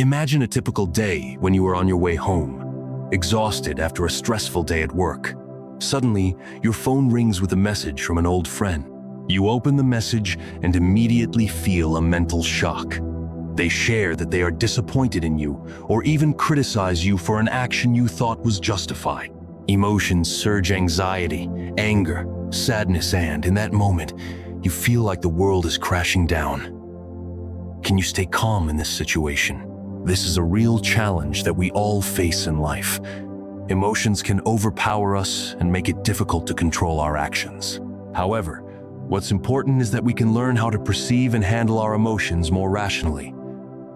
Imagine a typical day when you are on your way home, exhausted after a stressful day at work. Suddenly, your phone rings with a message from an old friend. You open the message and immediately feel a mental shock. They share that they are disappointed in you or even criticize you for an action you thought was justified. Emotions surge: anxiety, anger, sadness, and in that moment, you feel like the world is crashing down. Can you stay calm in this situation? This is a real challenge that we all face in life. Emotions can overpower us and make it difficult to control our actions. However, what's important is that we can learn how to perceive and handle our emotions more rationally.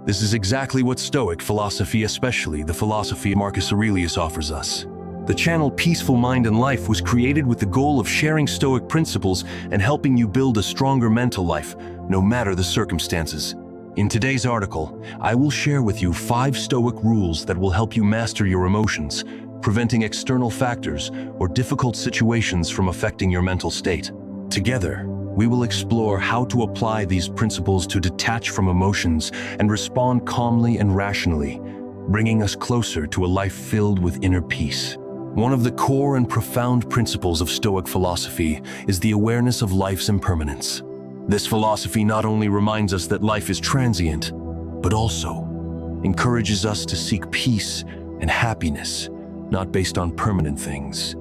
This is exactly what Stoic philosophy, especially the philosophy of Marcus Aurelius, offers us. The channel Peaceful Mind and Life was created with the goal of sharing Stoic principles and helping you build a stronger mental life, no matter the circumstances. In today's article, I will share with you 5 Stoic rules that will help you master your emotions, preventing external factors or difficult situations from affecting your mental state. Together, we will explore how to apply these principles to detach from emotions and respond calmly and rationally, bringing us closer to a life filled with inner peace. One of the core and profound principles of Stoic philosophy is the awareness of life's impermanence. This philosophy not only reminds us that life is transient, but also encourages us to seek peace and happiness, not based on permanent things,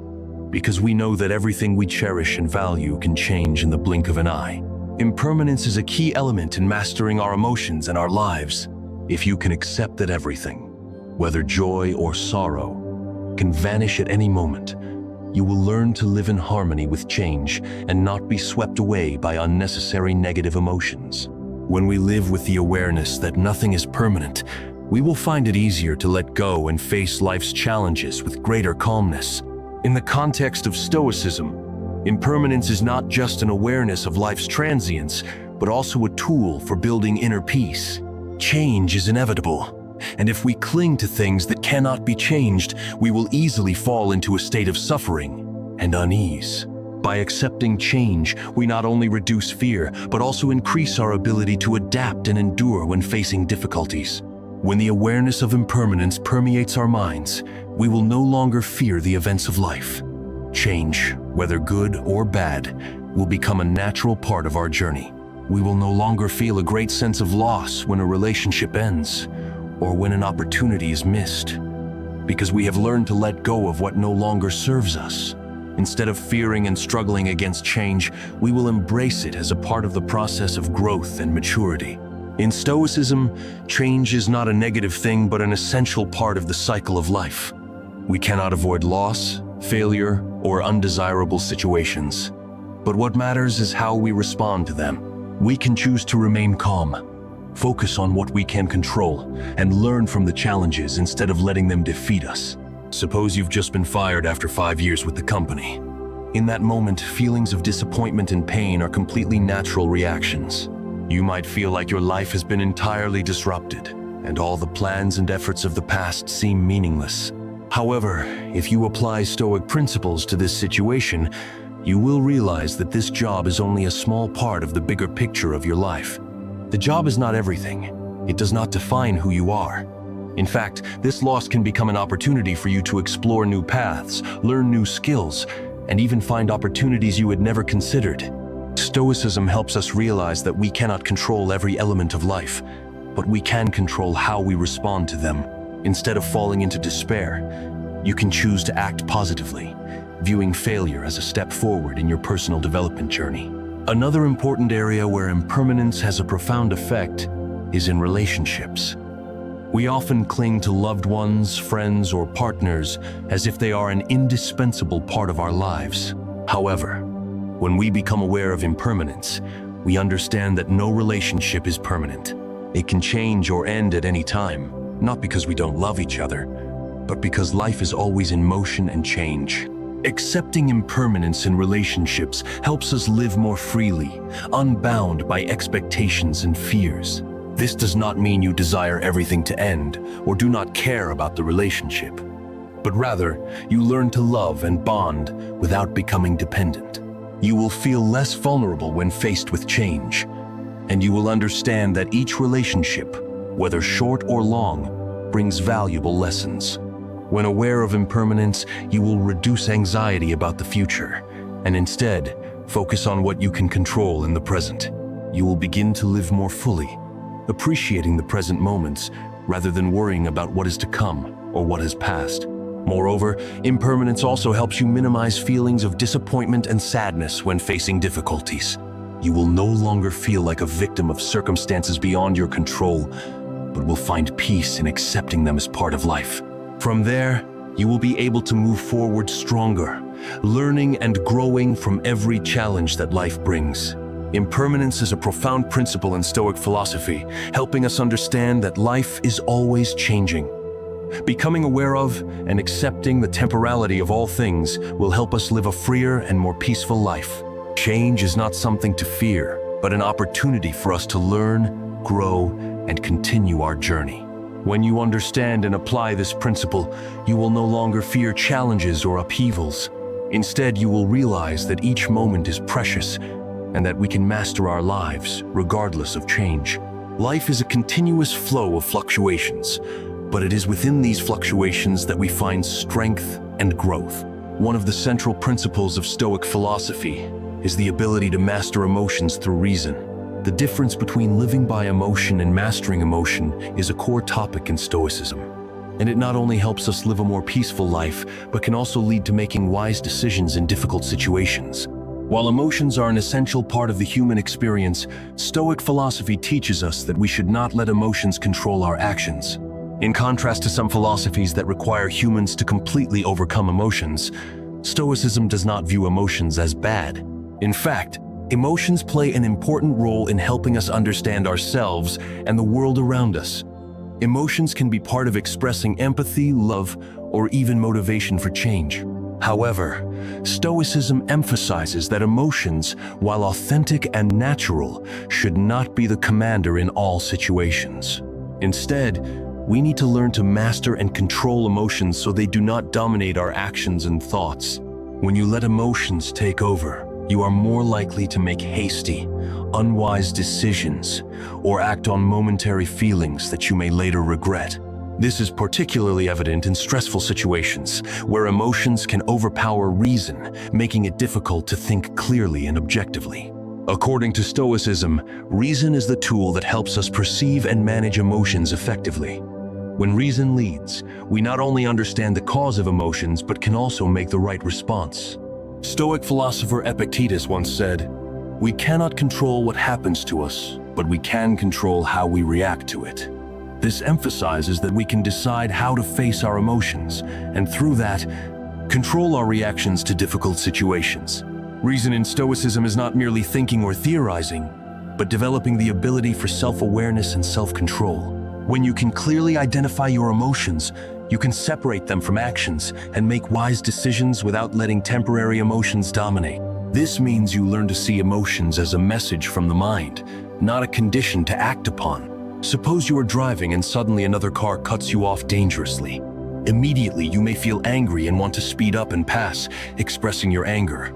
because we know that everything we cherish and value can change in the blink of an eye. Impermanence is a key element in mastering our emotions and our lives. If you can accept that everything, whether joy or sorrow, can vanish at any moment, you will learn to live in harmony with change and not be swept away by unnecessary negative emotions. When we live with the awareness that nothing is permanent, we will find it easier to let go and face life's challenges with greater calmness. In the context of Stoicism, impermanence is not just an awareness of life's transience, but also a tool for building inner peace. Change is inevitable, and if we cling to things that cannot be changed, we will easily fall into a state of suffering and unease. By accepting change, we not only reduce fear, but also increase our ability to adapt and endure when facing difficulties. When the awareness of impermanence permeates our minds, we will no longer fear the events of life. Change, whether good or bad, will become a natural part of our journey. We will no longer feel a great sense of loss when a relationship ends, or when an opportunity is missed, because we have learned to let go of what no longer serves us. Instead of fearing and struggling against change, we will embrace it as a part of the process of growth and maturity. In Stoicism, change is not a negative thing, but an essential part of the cycle of life. We cannot avoid loss, failure, or undesirable situations. But what matters is how we respond to them. We can choose to remain calm, focus on what we can control, and learn from the challenges instead of letting them defeat us. Suppose you've just been fired after 5 years with the company. In that moment, feelings of disappointment and pain are completely natural reactions. You might feel like your life has been entirely disrupted, and all the plans and efforts of the past seem meaningless. However, if you apply Stoic principles to this situation, you will realize that this job is only a small part of the bigger picture of your life. The job is not everything. It does not define who you are. In fact, this loss can become an opportunity for you to explore new paths, learn new skills, and even find opportunities you had never considered. Stoicism helps us realize that we cannot control every element of life, but we can control how we respond to them. Instead of falling into despair, you can choose to act positively, viewing failure as a step forward in your personal development journey. Another important area where impermanence has a profound effect is in relationships. We often cling to loved ones, friends, or partners as if they are an indispensable part of our lives. However, when we become aware of impermanence, we understand that no relationship is permanent. It can change or end at any time, not because we don't love each other, but because life is always in motion and change. Accepting impermanence in relationships helps us live more freely, unbound by expectations and fears. This does not mean you desire everything to end or do not care about the relationship, but rather you learn to love and bond without becoming dependent. You will feel less vulnerable when faced with change, and you will understand that each relationship, whether short or long, brings valuable lessons. When aware of impermanence, you will reduce anxiety about the future, and instead, focus on what you can control in the present. You will begin to live more fully, appreciating the present moments rather than worrying about what is to come or what has passed. Moreover, impermanence also helps you minimize feelings of disappointment and sadness when facing difficulties. You will no longer feel like a victim of circumstances beyond your control, but will find peace in accepting them as part of life. From there, you will be able to move forward stronger, learning and growing from every challenge that life brings. Impermanence is a profound principle in Stoic philosophy, helping us understand that life is always changing. Becoming aware of and accepting the temporality of all things will help us live a freer and more peaceful life. Change is not something to fear, but an opportunity for us to learn, grow, and continue our journey. When you understand and apply this principle, you will no longer fear challenges or upheavals. Instead, you will realize that each moment is precious and that we can master our lives regardless of change. Life is a continuous flow of fluctuations, but it is within these fluctuations that we find strength and growth. One of the central principles of Stoic philosophy is the ability to master emotions through reason. The difference between living by emotion and mastering emotion is a core topic in Stoicism. And it not only helps us live a more peaceful life, but can also lead to making wise decisions in difficult situations. While emotions are an essential part of the human experience, Stoic philosophy teaches us that we should not let emotions control our actions. In contrast to some philosophies that require humans to completely overcome emotions, Stoicism does not view emotions as bad. In fact, emotions play an important role in helping us understand ourselves and the world around us. Emotions can be part of expressing empathy, love, or even motivation for change. However, Stoicism emphasizes that emotions, while authentic and natural, should not be the commander in all situations. Instead, we need to learn to master and control emotions so they do not dominate our actions and thoughts. When you let emotions take over, you are more likely to make hasty, unwise decisions or act on momentary feelings that you may later regret. This is particularly evident in stressful situations where emotions can overpower reason, making it difficult to think clearly and objectively. According to Stoicism, reason is the tool that helps us perceive and manage emotions effectively. When reason leads, we not only understand the cause of emotions, but can also make the right response. Stoic philosopher Epictetus once said, "We cannot control what happens to us, but we can control how we react to it." This emphasizes that we can decide how to face our emotions, and through that, control our reactions to difficult situations. Reason in Stoicism is not merely thinking or theorizing, but developing the ability for self-awareness and self-control. When you can clearly identify your emotions, you can separate them from actions and make wise decisions without letting temporary emotions dominate. This means you learn to see emotions as a message from the mind, not a condition to act upon. Suppose you are driving and suddenly another car cuts you off dangerously. Immediately, you may feel angry and want to speed up and pass, expressing your anger,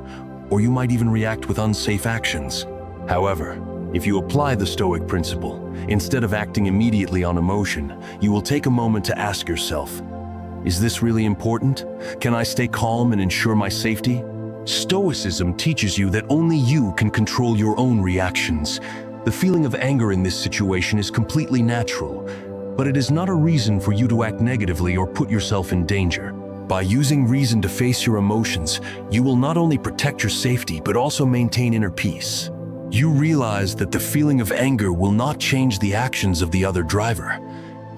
or you might even react with unsafe actions. However, if you apply the Stoic principle, instead of acting immediately on emotion, you will take a moment to ask yourself, is this really important? Can I stay calm and ensure my safety? Stoicism teaches you that only you can control your own reactions. The feeling of anger in this situation is completely natural, but it is not a reason for you to act negatively or put yourself in danger. By using reason to face your emotions, you will not only protect your safety, but also maintain inner peace. You realize that the feeling of anger will not change the actions of the other driver,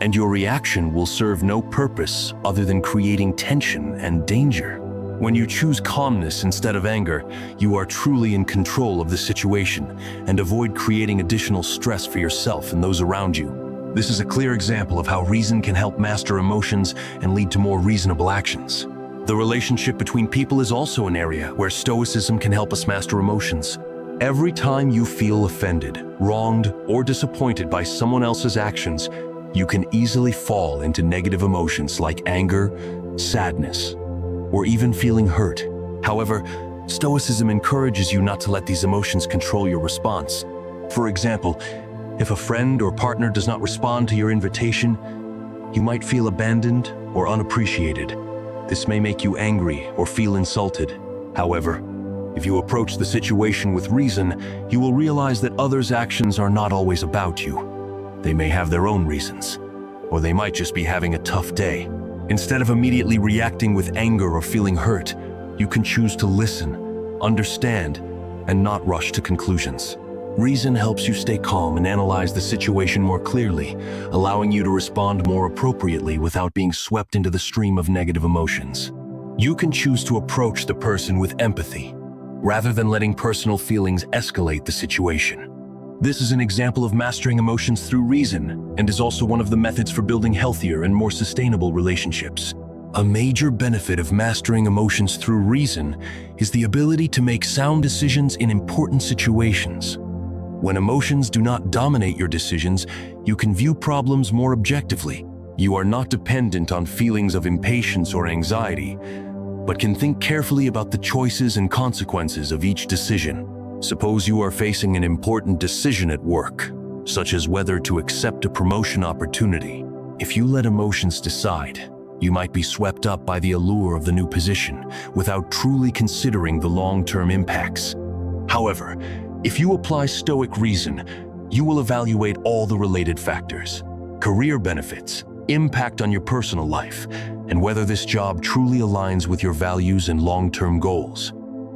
and your reaction will serve no purpose other than creating tension and danger. When you choose calmness instead of anger, you are truly in control of the situation and avoid creating additional stress for yourself and those around you. This is a clear example of how reason can help master emotions and lead to more reasonable actions. The relationship between people is also an area where Stoicism can help us master emotions. Every time you feel offended, wronged, or disappointed by someone else's actions, you can easily fall into negative emotions like anger, sadness, or even feeling hurt. However, Stoicism encourages you not to let these emotions control your response. For example, If a friend or partner does not respond to your invitation, you might feel abandoned or unappreciated. This may make you angry or feel insulted. However, if you approach the situation with reason, you will realize that others' actions are not always about you. They may have their own reasons, or they might just be having a tough day. Instead of immediately reacting with anger or feeling hurt, you can choose to listen, understand, and not rush to conclusions. Reason helps you stay calm and analyze the situation more clearly, allowing you to respond more appropriately without being swept into the stream of negative emotions. You can choose to approach the person with empathy, rather than letting personal feelings escalate the situation. This is an example of mastering emotions through reason, and is also one of the methods for building healthier and more sustainable relationships. A major benefit of mastering emotions through reason is the ability to make sound decisions in important situations. When emotions do not dominate your decisions, you can view problems more objectively. You are not dependent on feelings of impatience or anxiety, but can think carefully about the choices and consequences of each decision. Suppose you are facing an important decision at work, such as whether to accept a promotion opportunity. If you let emotions decide, you might be swept up by the allure of the new position without truly considering the long-term impacts. However, if you apply Stoic reason, you will evaluate all the related factors: career benefits, impact on your personal life, and whether this job truly aligns with your values and long-term goals.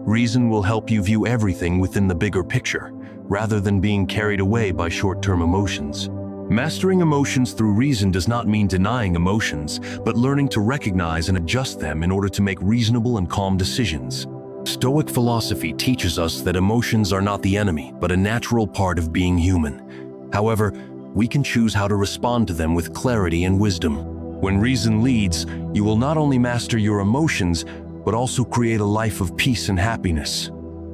Reason will help you view everything within the bigger picture, rather than being carried away by short-term emotions. Mastering emotions through reason does not mean denying emotions, but learning to recognize and adjust them in order to make reasonable and calm decisions. Stoic philosophy teaches us that emotions are not the enemy, but a natural part of being human. However, we can choose how to respond to them with clarity and wisdom. When reason leads, you will not only master your emotions, but also create a life of peace and happiness,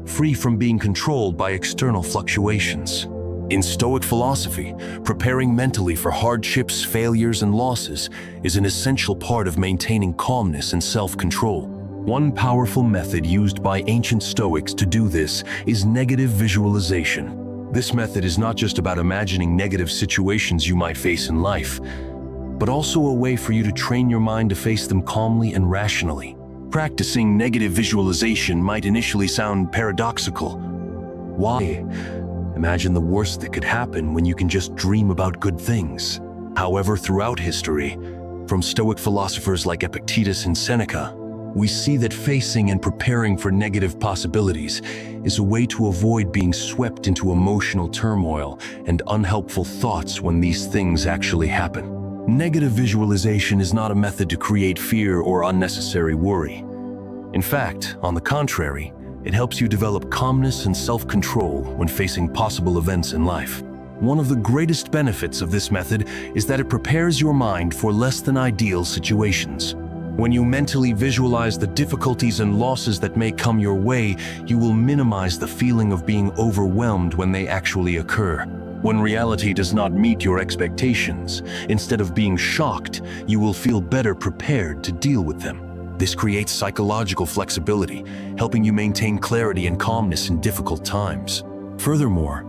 free from being controlled by external fluctuations. In Stoic philosophy, preparing mentally for hardships, failures, and losses is an essential part of maintaining calmness and self-control. One powerful method used by ancient Stoics to do this is negative visualization. This method is not just about imagining negative situations you might face in life, but also a way for you to train your mind to face them calmly and rationally. Practicing negative visualization might initially sound paradoxical. Why? Imagine the worst that could happen when you can just dream about good things. However, throughout history, from Stoic philosophers like Epictetus and Seneca, we see that facing and preparing for negative possibilities is a way to avoid being swept into emotional turmoil and unhelpful thoughts when these things actually happen. Negative visualization is not a method to create fear or unnecessary worry. In fact, on the contrary, it helps you develop calmness and self-control when facing possible events in life. One of the greatest benefits of this method is that it prepares your mind for less than ideal situations. When you mentally visualize the difficulties and losses that may come your way, you will minimize the feeling of being overwhelmed when they actually occur. When reality does not meet your expectations, instead of being shocked, you will feel better prepared to deal with them. This creates psychological flexibility, helping you maintain clarity and calmness in difficult times. Furthermore,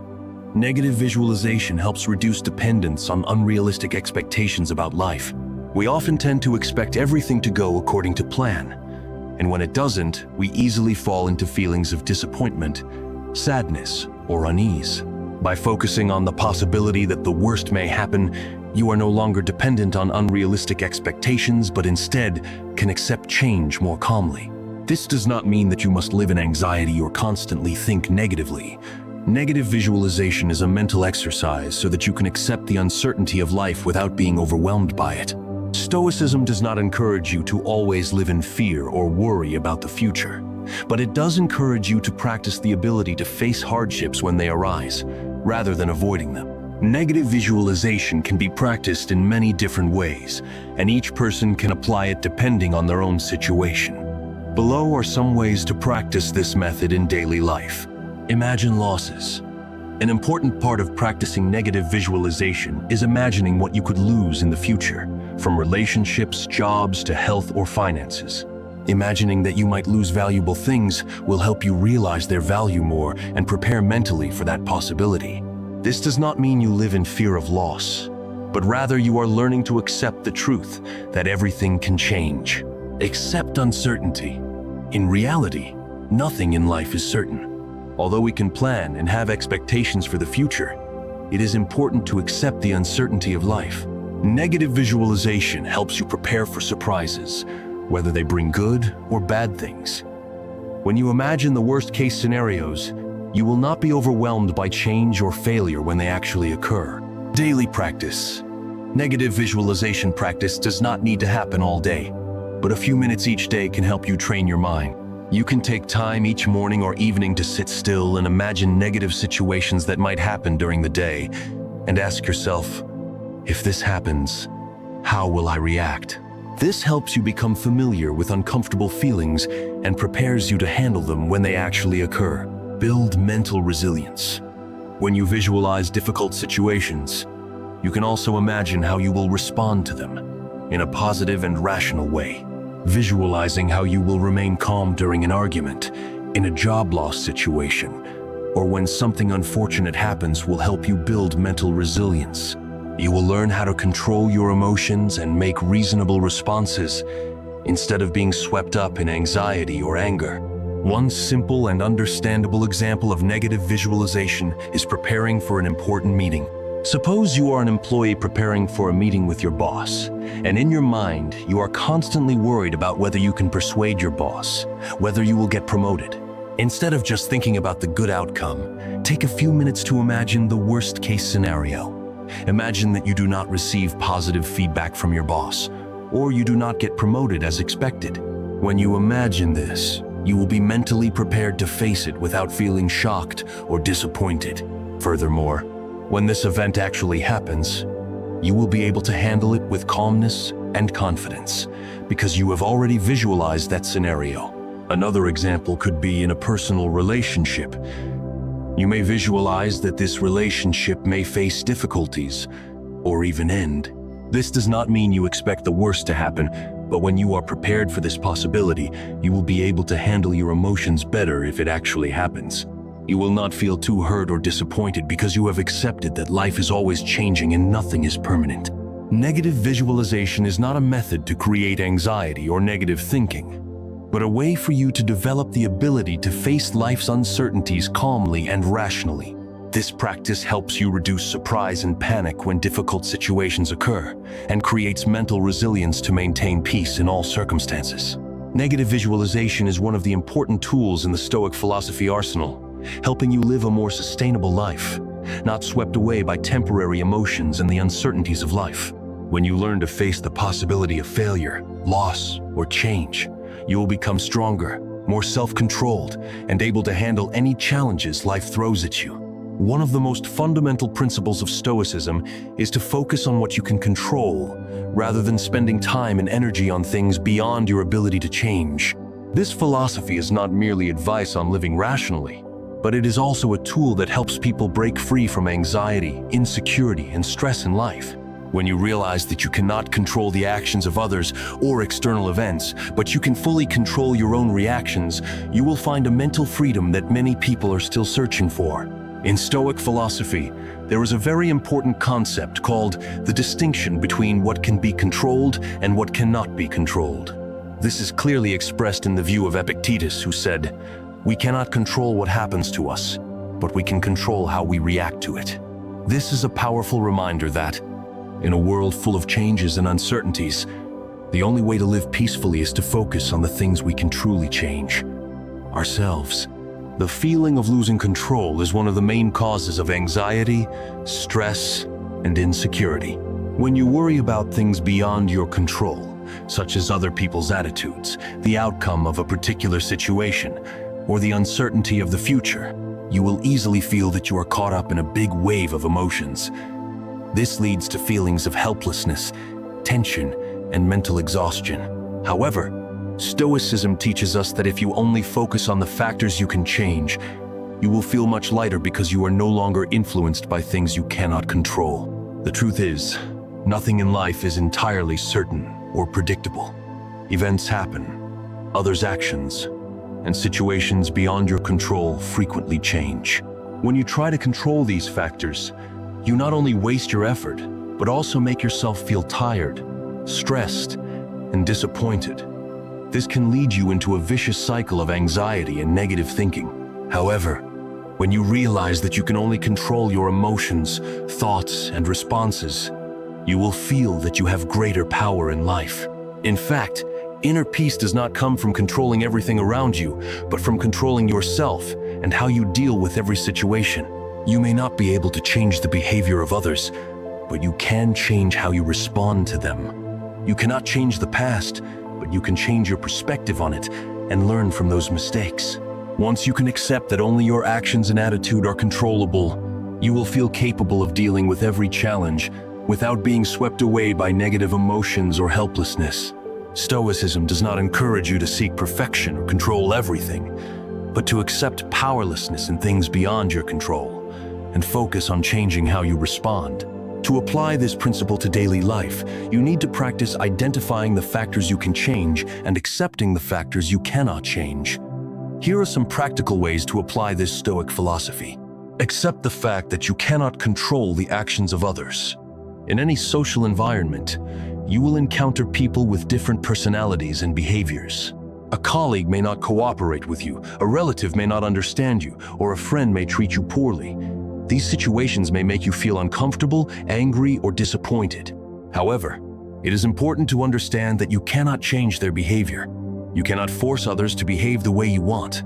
negative visualization helps reduce dependence on unrealistic expectations about life. We often tend to expect everything to go according to plan, and when it doesn't, we easily fall into feelings of disappointment, sadness, or unease. By focusing on the possibility that the worst may happen, you are no longer dependent on unrealistic expectations, but instead can accept change more calmly. This does not mean that you must live in anxiety or constantly think negatively. Negative visualization is a mental exercise so that you can accept the uncertainty of life without being overwhelmed by it. Stoicism does not encourage you to always live in fear or worry about the future, but it does encourage you to practice the ability to face hardships when they arise, rather than avoiding them. Negative visualization can be practiced in many different ways, and each person can apply it depending on their own situation. Below are some ways to practice this method in daily life. Imagine losses. An important part of practicing negative visualization is imagining what you could lose in the future, from relationships, jobs, to health or finances. Imagining that you might lose valuable things will help you realize their value more and prepare mentally for that possibility. This does not mean you live in fear of loss, but rather you are learning to accept the truth that everything can change. Accept uncertainty. In reality, nothing in life is certain. Although we can plan and have expectations for the future, it is important to accept the uncertainty of life. Negative visualization helps you prepare for surprises, whether they bring good or bad things. When you imagine the worst-case scenarios, you will not be overwhelmed by change or failure when they actually occur. Daily practice. Negative visualization practice does not need to happen all day, but a few minutes each day can help you train your mind. You can take time each morning or evening to sit still and imagine negative situations that might happen during the day, and ask yourself, if this happens, how will I react? This helps you become familiar with uncomfortable feelings and prepares you to handle them when they actually occur. Build mental resilience. When you visualize difficult situations, you can also imagine how you will respond to them in a positive and rational way. Visualizing how you will remain calm during an argument, in a job loss situation, or when something unfortunate happens will help you build mental resilience. You will learn how to control your emotions and make reasonable responses instead of being swept up in anxiety or anger. One simple and understandable example of negative visualization is preparing for an important meeting. Suppose you are an employee preparing for a meeting with your boss, and in your mind, you are constantly worried about whether you can persuade your boss, whether you will get promoted. Instead of just thinking about the good outcome, take a few minutes to imagine the worst-case scenario. Imagine that you do not receive positive feedback from your boss, or you do not get promoted as expected. When you imagine this, you will be mentally prepared to face it without feeling shocked or disappointed. Furthermore, when this event actually happens, you will be able to handle it with calmness and confidence because you have already visualized that scenario. Another example could be in a personal relationship. You may visualize that this relationship may face difficulties or even end. This does not mean you expect the worst to happen, but when you are prepared for this possibility, you will be able to handle your emotions better if it actually happens. You will not feel too hurt or disappointed because you have accepted that life is always changing and nothing is permanent. Negative visualization is not a method to create anxiety or negative thinking, but a way for you to develop the ability to face life's uncertainties calmly and rationally. This practice helps you reduce surprise and panic when difficult situations occur, and creates mental resilience to maintain peace in all circumstances. Negative visualization is one of the important tools in the Stoic philosophy arsenal, helping you live a more sustainable life, not swept away by temporary emotions and the uncertainties of life. When you learn to face the possibility of failure, loss, or change, you will become stronger, more self-controlled, and able to handle any challenges life throws at you. One of the most fundamental principles of Stoicism is to focus on what you can control, rather than spending time and energy on things beyond your ability to change. This philosophy is not merely advice on living rationally, but it is also a tool that helps people break free from anxiety, insecurity, and stress in life. When you realize that you cannot control the actions of others or external events, but you can fully control your own reactions, you will find a mental freedom that many people are still searching for. In Stoic philosophy, there is a very important concept called the distinction between what can be controlled and what cannot be controlled. This is clearly expressed in the view of Epictetus, who said, "We cannot control what happens to us, but we can control how we react to it." This is a powerful reminder that, in a world full of changes and uncertainties, the only way to live peacefully is to focus on the things we can truly change: ourselves. The feeling of losing control is one of the main causes of anxiety, stress, and insecurity. When you worry about things beyond your control, such as other people's attitudes, the outcome of a particular situation, or the uncertainty of the future, you will easily feel that you are caught up in a big wave of emotions. This leads to feelings of helplessness, tension, and mental exhaustion. However, Stoicism teaches us that if you only focus on the factors you can change, you will feel much lighter because you are no longer influenced by things you cannot control. The truth is, nothing in life is entirely certain or predictable. Events happen, others' actions, and situations beyond your control frequently change. When you try to control these factors, you not only waste your effort, but also make yourself feel tired, stressed, and disappointed. This can lead you into a vicious cycle of anxiety and negative thinking. However, when you realize that you can only control your emotions, thoughts, and responses, you will feel that you have greater power in life. In fact, inner peace does not come from controlling everything around you, but from controlling yourself and how you deal with every situation. You may not be able to change the behavior of others, but you can change how you respond to them. You cannot change the past, but you can change your perspective on it and learn from those mistakes. Once you can accept that only your actions and attitude are controllable, you will feel capable of dealing with every challenge without being swept away by negative emotions or helplessness. Stoicism does not encourage you to seek perfection or control everything, but to accept powerlessness in things beyond your control and focus on changing how you respond. To apply this principle to daily life, you need to practice identifying the factors you can change and accepting the factors you cannot change. Here are some practical ways to apply this Stoic philosophy. Accept the fact that you cannot control the actions of others. In any social environment, you will encounter people with different personalities and behaviors. A colleague may not cooperate with you, a relative may not understand you, or a friend may treat you poorly. These situations may make you feel uncomfortable, angry, or disappointed. However, it is important to understand that you cannot change their behavior. You cannot force others to behave the way you want.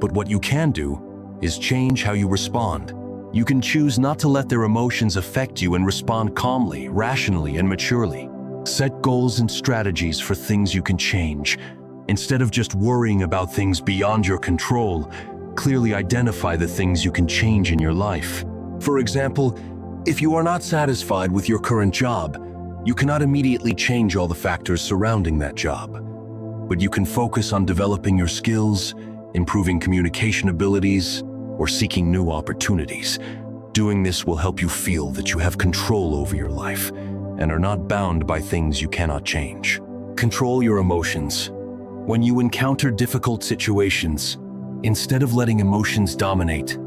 But what you can do is change how you respond. You can choose not to let their emotions affect you and respond calmly, rationally, and maturely. Set goals and strategies for things you can change. Instead of just worrying about things beyond your control, clearly identify the things you can change in your life. For example, if you are not satisfied with your current job, you cannot immediately change all the factors surrounding that job. But you can focus on developing your skills, improving communication abilities, or seeking new opportunities. Doing this will help you feel that you have control over your life and are not bound by things you cannot change. Control your emotions. When you encounter difficult situations, instead of letting emotions dominate,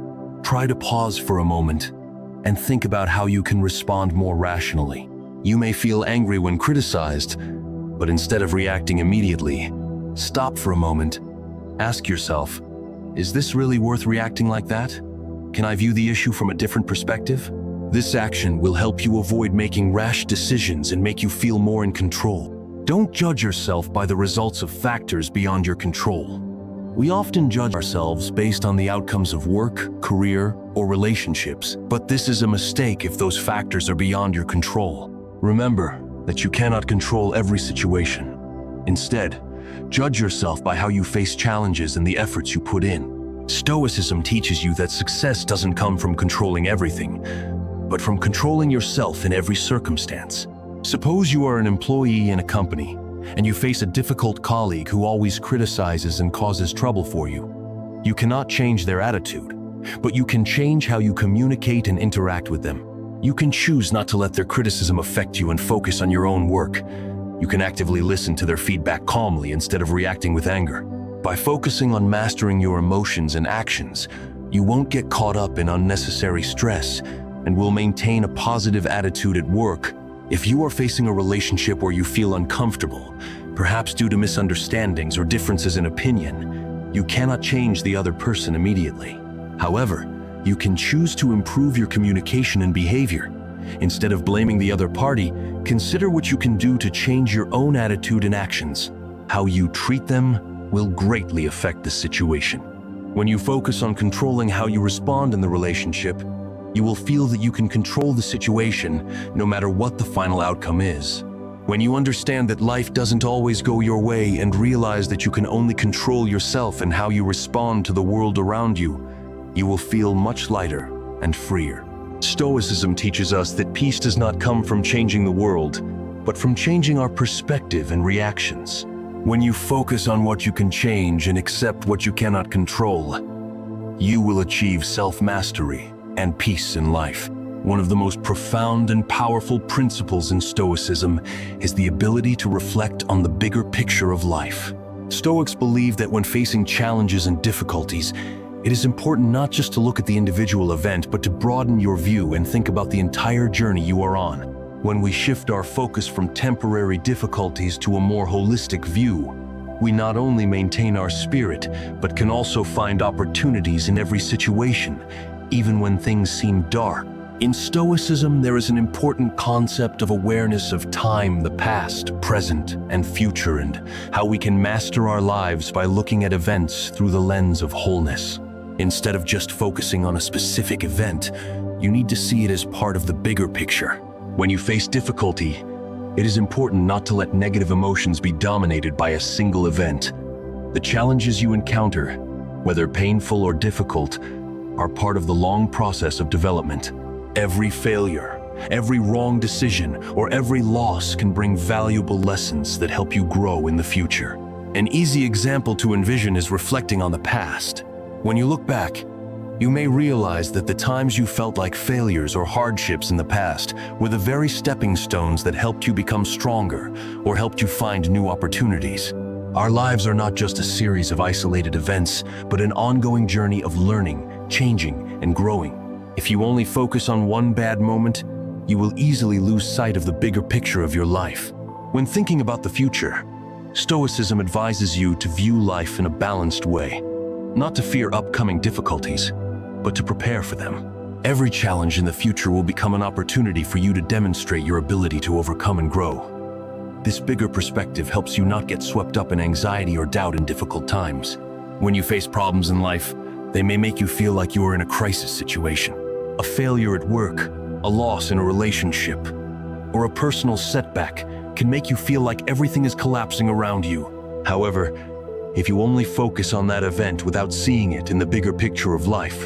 try to pause for a moment and think about how you can respond more rationally. You may feel angry when criticized, but instead of reacting immediately, stop for a moment. Ask yourself, is this really worth reacting like that? Can I view the issue from a different perspective? This action will help you avoid making rash decisions and make you feel more in control. Don't judge yourself by the results of factors beyond your control. We often judge ourselves based on the outcomes of work, career, or relationships, but this is a mistake if those factors are beyond your control. Remember that you cannot control every situation. Instead, judge yourself by how you face challenges and the efforts you put in. Stoicism teaches you that success doesn't come from controlling everything, but from controlling yourself in every circumstance. Suppose you are an employee in a company, and you face a difficult colleague who always criticizes and causes trouble for you. You cannot change their attitude, but you can change how you communicate and interact with them. You can choose not to let their criticism affect you and focus on your own work. You can actively listen to their feedback calmly instead of reacting with anger. By focusing on mastering your emotions and actions, you won't get caught up in unnecessary stress and will maintain a positive attitude at work. If you are facing a relationship where you feel uncomfortable, perhaps due to misunderstandings or differences in opinion, you cannot change the other person immediately. However, you can choose to improve your communication and behavior. Instead of blaming the other party, consider what you can do to change your own attitude and actions. How you treat them will greatly affect the situation. When you focus on controlling how you respond in the relationship, you will feel that you can control the situation no matter what the final outcome is. When you understand that life doesn't always go your way and realize that you can only control yourself and how you respond to the world around you, you will feel much lighter and freer. Stoicism teaches us that peace does not come from changing the world, but from changing our perspective and reactions. When you focus on what you can change and accept what you cannot control, you will achieve self-mastery and peace in life. One of the most profound and powerful principles in Stoicism is the ability to reflect on the bigger picture of life. Stoics believe that when facing challenges and difficulties, It is important not just to look at the individual event, but to broaden your view and think about the entire journey you are on. When we shift our focus from temporary difficulties to a more holistic view, we not only maintain our spirit, but can also find opportunities in every situation, even when things seem dark. In Stoicism, there is an important concept of awareness of time, the past, present, and future, and how we can master our lives by looking at events through the lens of wholeness. Instead of just focusing on a specific event, you need to see it as part of the bigger picture. When you face difficulty, it is important not to let negative emotions be dominated by a single event. The challenges you encounter, whether painful or difficult, are part of the long process of development. Every failure, every wrong decision, or every loss can bring valuable lessons that help you grow in the future. An easy example to envision is reflecting on the past. When you look back, you may realize that the times you felt like failures or hardships in the past were the very stepping stones that helped you become stronger or helped you find new opportunities. Our lives are not just a series of isolated events, but an ongoing journey of learning, changing, and growing. If you only focus on one bad moment, you will easily lose sight of the bigger picture of your life. When thinking about the future, Stoicism advises you to view life in a balanced way, not to fear upcoming difficulties, but to prepare for them. Every challenge in the future will become an opportunity for you to demonstrate your ability to overcome and grow. This bigger perspective helps you not get swept up in anxiety or doubt in difficult times. When you face problems in life, they may make you feel like you are in a crisis situation. A failure at work, a loss in a relationship, or a personal setback can make you feel like everything is collapsing around you. However, if you only focus on that event without seeing it in the bigger picture of life,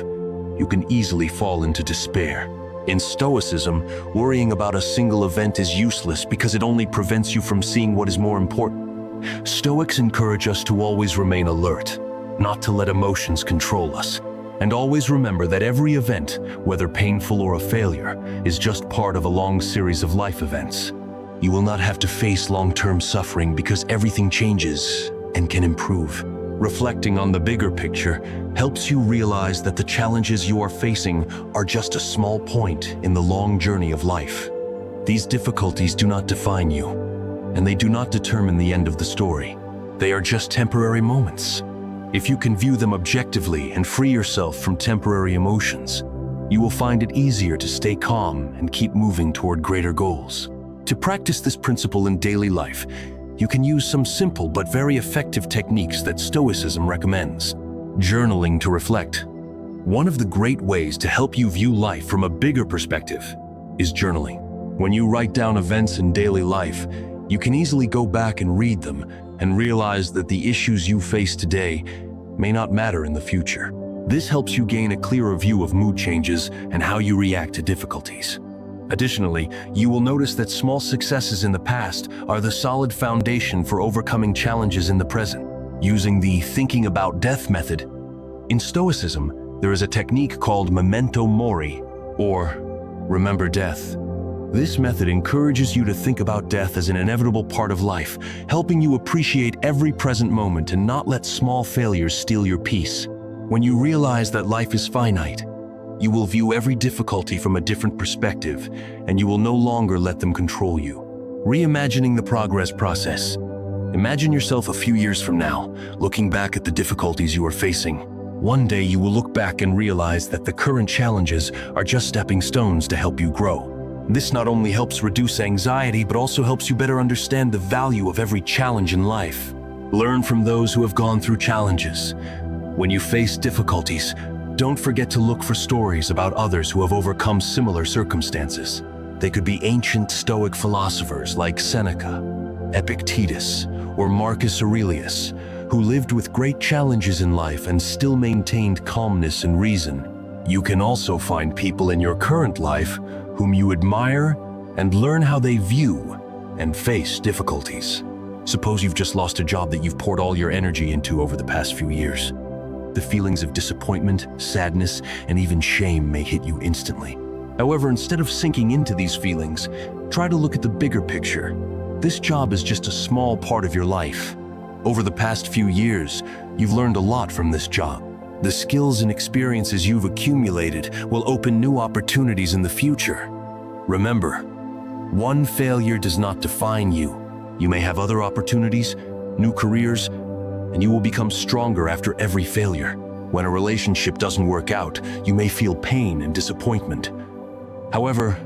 you can easily fall into despair. In Stoicism, worrying about a single event is useless because it only prevents you from seeing what is more important. Stoics encourage us to always remain alert, not to let emotions control us. And always remember that every event, whether painful or a failure, is just part of a long series of life events. You will not have to face long-term suffering because everything changes and can improve. Reflecting on the bigger picture helps you realize that the challenges you are facing are just a small point in the long journey of life. These difficulties do not define you, and they do not determine the end of the story. They are just temporary moments. If you can view them objectively and free yourself from temporary emotions, you will find it easier to stay calm and keep moving toward greater goals. To practice this principle in daily life, you can use some simple but very effective techniques that Stoicism recommends. Journaling to reflect. One of the great ways to help you view life from a bigger perspective is journaling. When you write down events in daily life, you can easily go back and read them and realize that the issues you face today may not matter in the future. This helps you gain a clearer view of mood changes and how you react to difficulties. Additionally, you will notice that small successes in the past are the solid foundation for overcoming challenges in the present. Using the thinking about death method, in Stoicism, there is a technique called memento mori, or remember death. This method encourages you to think about death as an inevitable part of life, helping you appreciate every present moment and not let small failures steal your peace. When you realize that life is finite, you will view every difficulty from a different perspective, and you will no longer let them control you. Reimagining the progress process. Imagine yourself a few years from now, looking back at the difficulties you are facing. One day you will look back and realize that the current challenges are just stepping stones to help you grow. This not only helps reduce anxiety, but also helps you better understand the value of every challenge in life. Learn from those who have gone through challenges. When you face difficulties, don't forget to look for stories about others who have overcome similar circumstances. They could be ancient Stoic philosophers like Seneca, Epictetus, or Marcus Aurelius, who lived with great challenges in life and still maintained calmness and reason. You can also find people in your current life whom you admire and learn how they view and face difficulties. Suppose you've just lost a job that you've poured all your energy into over the past few years. The feelings of disappointment, sadness, and even shame may hit you instantly. However, instead of sinking into these feelings, try to look at the bigger picture. This job is just a small part of your life. Over the past few years, you've learned a lot from this job. The skills and experiences you've accumulated will open new opportunities in the future. Remember, one failure does not define you. You may have other opportunities, new careers, and you will become stronger after every failure. When a relationship doesn't work out, you may feel pain and disappointment. However,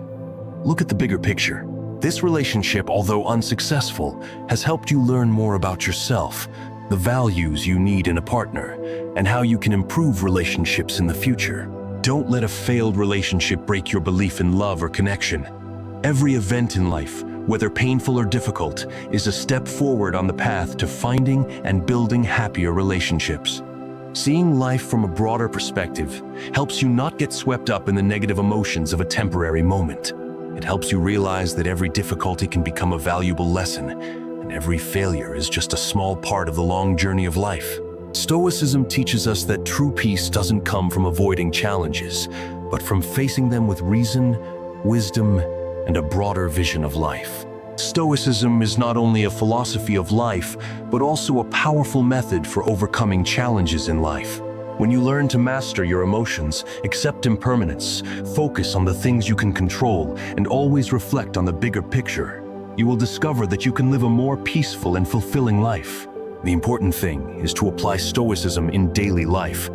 look at the bigger picture. This relationship, although unsuccessful, has helped you learn more about yourself, the values you need in a partner, and how you can improve relationships in the future. Don't let a failed relationship break your belief in love or connection. Every event in life, whether painful or difficult, is a step forward on the path to finding and building happier relationships. Seeing life from a broader perspective helps you not get swept up in the negative emotions of a temporary moment. It helps you realize that every difficulty can become a valuable lesson, and every failure is just a small part of the long journey of life. Stoicism teaches us that true peace doesn't come from avoiding challenges, but from facing them with reason, wisdom, and a broader vision of life. Stoicism is not only a philosophy of life, but also a powerful method for overcoming challenges in life. When you learn to master your emotions, accept impermanence, focus on the things you can control, and always reflect on the bigger picture, you will discover that you can live a more peaceful and fulfilling life. The important thing is to apply Stoicism in daily life,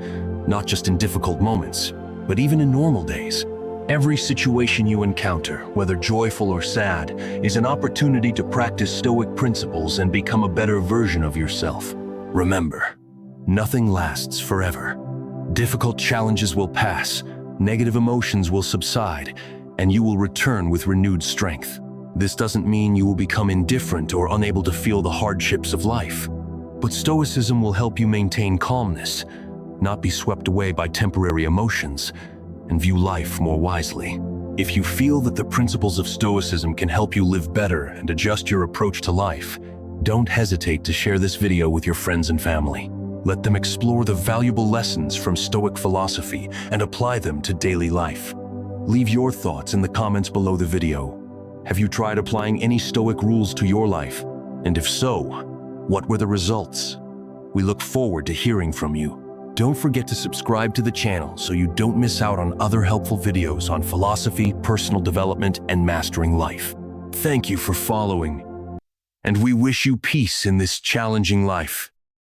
not just in difficult moments, but even in normal days. Every situation you encounter, whether joyful or sad, is an opportunity to practice Stoic principles and become a better version of yourself. Remember, nothing lasts forever. Difficult challenges will pass, negative emotions will subside, and you will return with renewed strength. This doesn't mean you will become indifferent or unable to feel the hardships of life. But Stoicism will help you maintain calmness, not be swept away by temporary emotions, and view life more wisely. If you feel that the principles of Stoicism can help you live better and adjust your approach to life, don't hesitate to share this video with your friends and family. Let them explore the valuable lessons from Stoic philosophy and apply them to daily life. Leave your thoughts in the comments below the video. Have you tried applying any Stoic rules to your life? And if so, what were the results? We look forward to hearing from you. Don't forget to subscribe to the channel so you don't miss out on other helpful videos on philosophy, personal development, and mastering life. Thank you for following, and we wish you peace in this challenging life.